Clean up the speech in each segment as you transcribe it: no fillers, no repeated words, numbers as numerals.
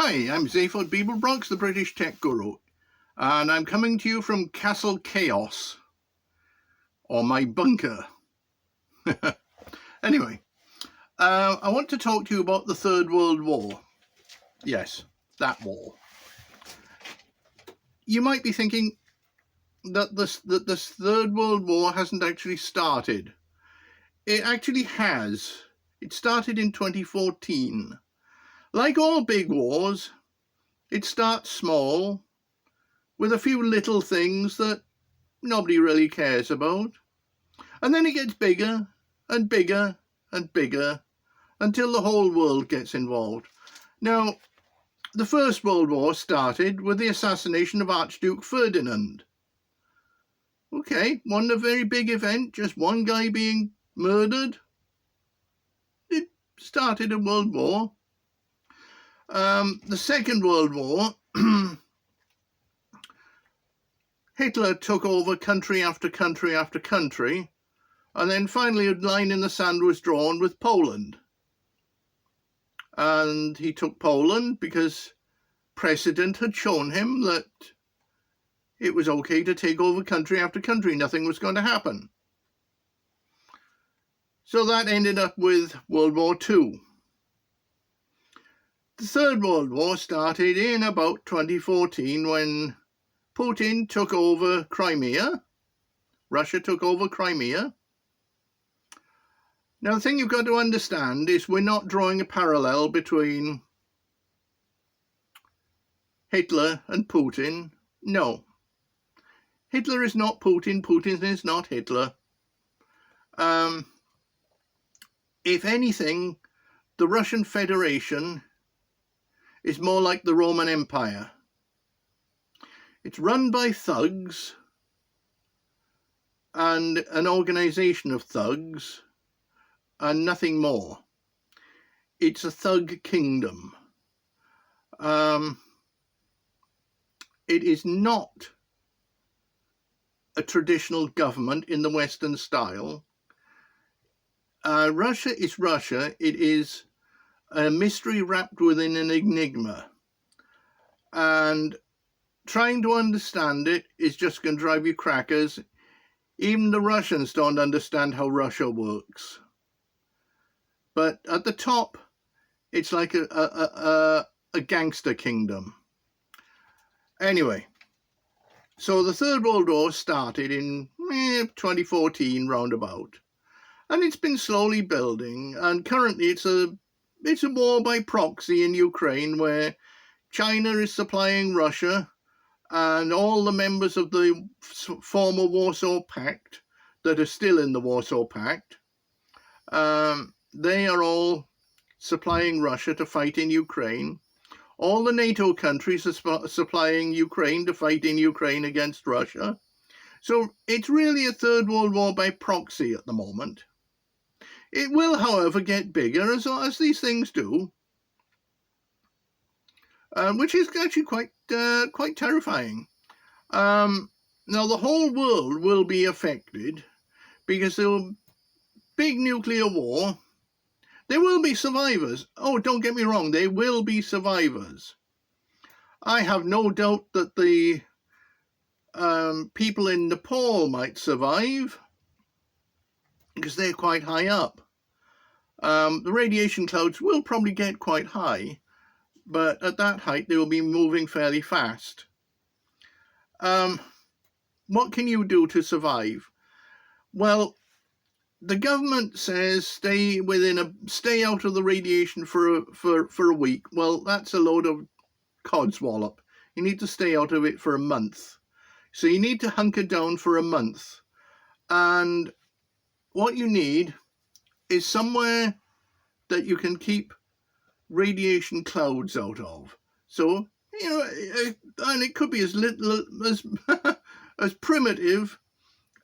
Hi, I'm Zaphod Beeblebronx, the British tech guru, and I'm coming to you from Castle Chaos, or my bunker. Anyway, I want to talk to you about the Third World War. Yes, that war. You might be thinking that this Third World War hasn't actually started. It actually has. It started in 2014. Like all big wars, it starts small, with a few little things that nobody really cares about. And then it gets bigger and bigger and bigger until the whole world gets involved. Now, the First World War started with the assassination of Archduke Ferdinand. Okay, wasn't a very big event, just one guy being murdered. It started a world war. The Second World War, Hitler took over country after country after country, and then finally a line in the sand was drawn with Poland. And he took Poland because precedent had shown him that it was okay to take over country after country. Nothing was going to happen. So that ended up with World War II. The Third World War started in about 2014 when Putin took over Crimea. Russia took over Crimea. Now, the thing you've got to understand is we're not drawing a parallel between Hitler and Putin. No. Hitler is not Putin. Putin is not Hitler. If anything, the Russian Federation is more like the Roman Empire. It's run by thugs and an organization of thugs and nothing more. It's a thug kingdom. It is not a traditional government in the Western style. Russia is Russia. It is a mystery wrapped within an enigma. And trying to understand it is just going to drive you crackers. Even the Russians don't understand how Russia works. But at the top, it's like a gangster kingdom. Anyway, so the Third World War started in 2014 roundabout, and it's been slowly building. And currently, it's a war by proxy in Ukraine, where China is supplying Russia, and all the members of the former Warsaw Pact that are still in the Warsaw Pact. They are all supplying Russia to fight in Ukraine. All the NATO countries are supplying Ukraine to fight in Ukraine against Russia. So it's really a Third World War by proxy at the moment. It will, however, get bigger as these things do, which is actually quite terrifying. Now, the whole world will be affected because there will be big nuclear war. There will be survivors. Oh, don't get me wrong, there will be survivors. I have no doubt that the people in Nepal might survive because they're quite high up. The radiation clouds will probably get quite high, but at that height they will be moving fairly fast. What can you do to survive? Well, the government says stay out of the radiation for a week. Well, that's a load of codswallop. You need to stay out of it for a month. So you need to hunker down for a month. And what you need is somewhere that you can keep radiation clouds out of. So, and it could be as little as as primitive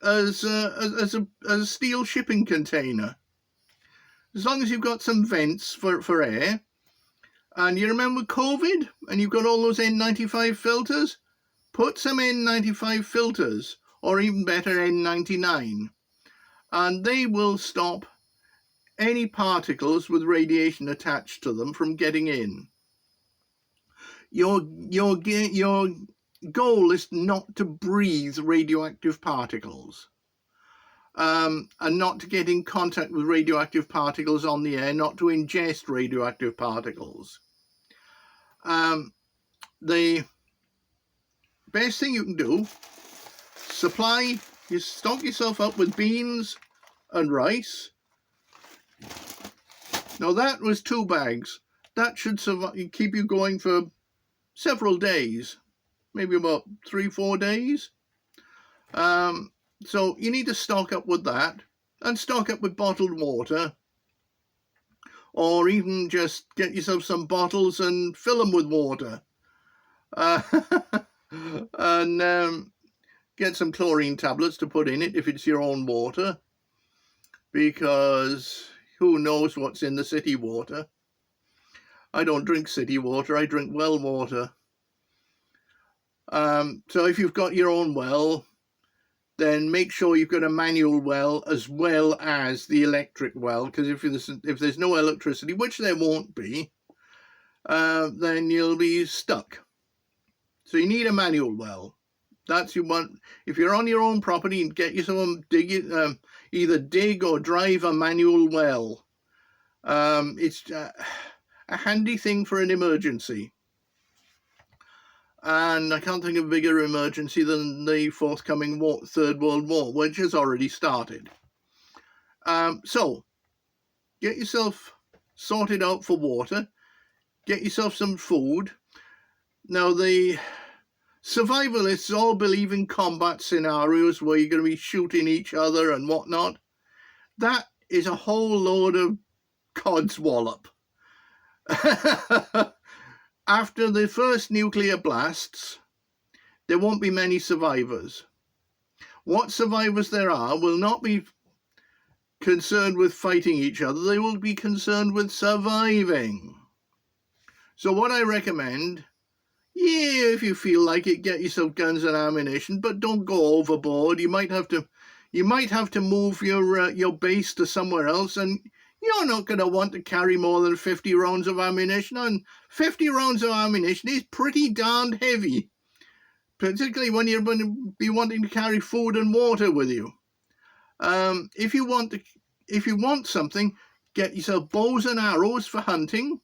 as a steel shipping container. As long as you've got some vents for air, and you remember COVID, and you've got all those N95 filters, put some N95 filters, or even better, N99, and they will stop any particles with radiation attached to them from getting in. your goal is not to breathe radioactive particles, and not to get in contact with radioactive particles on the air, not to ingest radioactive particles. The best thing you can do, you stock yourself up with beans and rice. Now that was 2 bags. That should keep you going for several days, maybe about 3-4 days. So you need to stock up with that, and stock up with bottled water, or even just get yourself some bottles and fill them with water. And get some chlorine tablets to put in it if it's your own water, because who knows what's in the city water. I don't drink city water, I drink well water. So if you've got your own well, then make sure you've got a manual well as well as the electric well, because if there's no electricity, which there won't be, then you'll be stuck. So you need a manual well. That's you want. If you're on your own property, and get yourself either dig or drive a manual well. It's a handy thing for an emergency. And I can't think of a bigger emergency than the forthcoming Third World War, which has already started. So get yourself sorted out for water. Get yourself some food. Now, the survivalists all believe in combat scenarios where you're going to be shooting each other and whatnot. That is a whole load of codswallop. After the first nuclear blasts, there won't be many survivors. What survivors there are will not be concerned with fighting each other, they will be concerned with surviving. So what I recommend, if you feel like it, get yourself guns and ammunition, but don't go overboard. You might have to move your base to somewhere else, and you're not going to want to carry more than 50 rounds of ammunition, and 50 rounds of ammunition is pretty darned heavy, particularly when you're going to be wanting to carry food and water with you. If you want something, get yourself bows and arrows for hunting.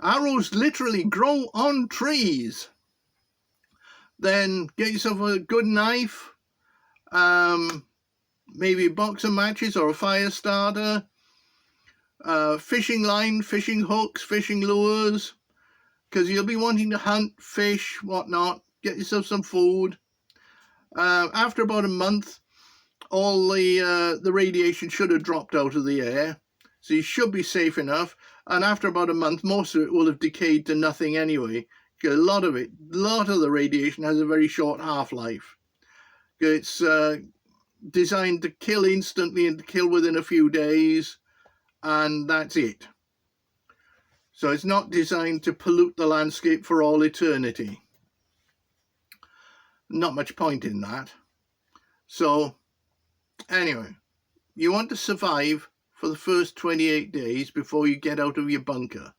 Arrows literally grow on trees. Then get yourself a good knife, maybe a box of matches or a fire starter, fishing line, fishing hooks, fishing lures, because you'll be wanting to hunt, fish, whatnot. Get yourself some food. After about a month, all the radiation should have dropped out of the air, so you should be safe enough. And after about a month, most of it will have decayed to nothing anyway. A lot of the radiation has a very short half-life. It's designed to kill instantly and to kill within a few days, and that's it. So it's not designed to pollute the landscape for all eternity. Not much point in that. So anyway, you want to survive for the first 28 days before you get out of your bunker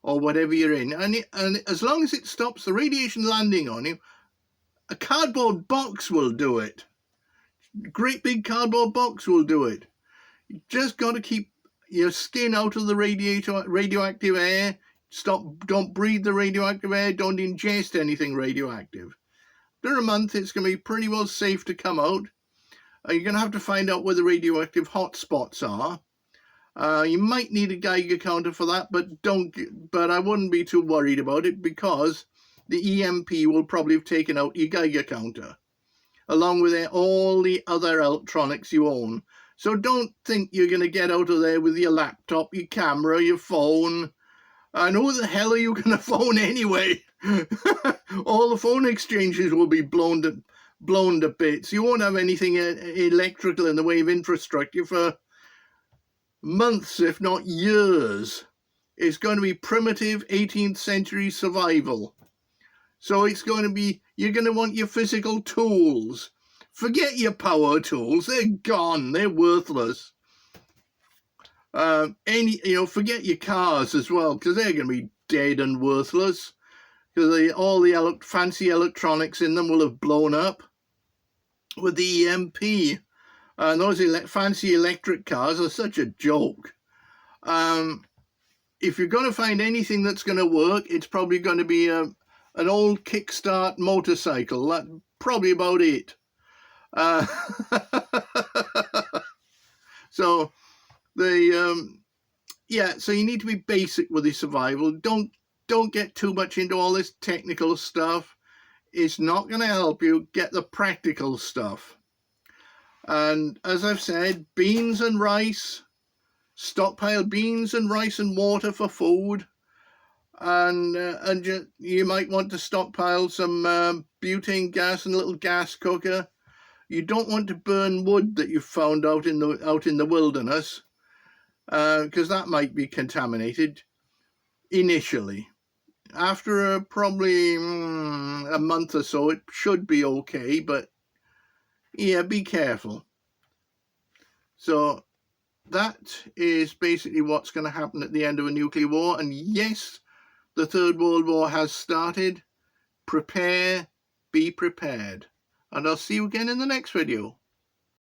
or whatever you're in. And as long as it stops the radiation landing on you, a cardboard box will do it. Great big cardboard box will do it. You just got to keep your skin out of the radioactive air. Don't breathe the radioactive air. Don't ingest anything radioactive. After a month, it's going to be pretty well safe to come out. You're going to have to find out where the radioactive hotspots are. You might need a Geiger counter for that, but I wouldn't be too worried about it, because the EMP will probably have taken out your Geiger counter, along with all the other electronics you own. So don't think you're going to get out of there with your laptop, your camera, your phone. And who the hell are you going to phone anyway? All the phone exchanges will be blown to bits. You won't have anything electrical in the way of infrastructure for months, if not years. It's going to be primitive 18th century survival. So it's going to be, you're going to want your physical tools. Forget your power tools. They're gone. They're worthless. Forget your cars as well, because they're going to be dead and worthless. because all the fancy electronics in them will have blown up with the EMP. And those fancy electric cars are such a joke. If you're going to find anything that's going to work, it's probably going to be an old kickstart motorcycle. That's probably about it. So so you need to be basic with the survival. Don't get too much into all this technical stuff. It's not going to help you. Get the practical stuff. And as I've said, beans and rice. Stockpile beans and rice and water for food. And you might want to stockpile some butane gas and a little gas cooker. You don't want to burn wood that you've found out in the wilderness, because that might be contaminated initially. After probably a month or so, it should be okay, but yeah, be careful. So that is basically what's going to happen at the end of a nuclear war. And yes, the Third World War has started. Prepare, be prepared. And I'll see you again in the next video.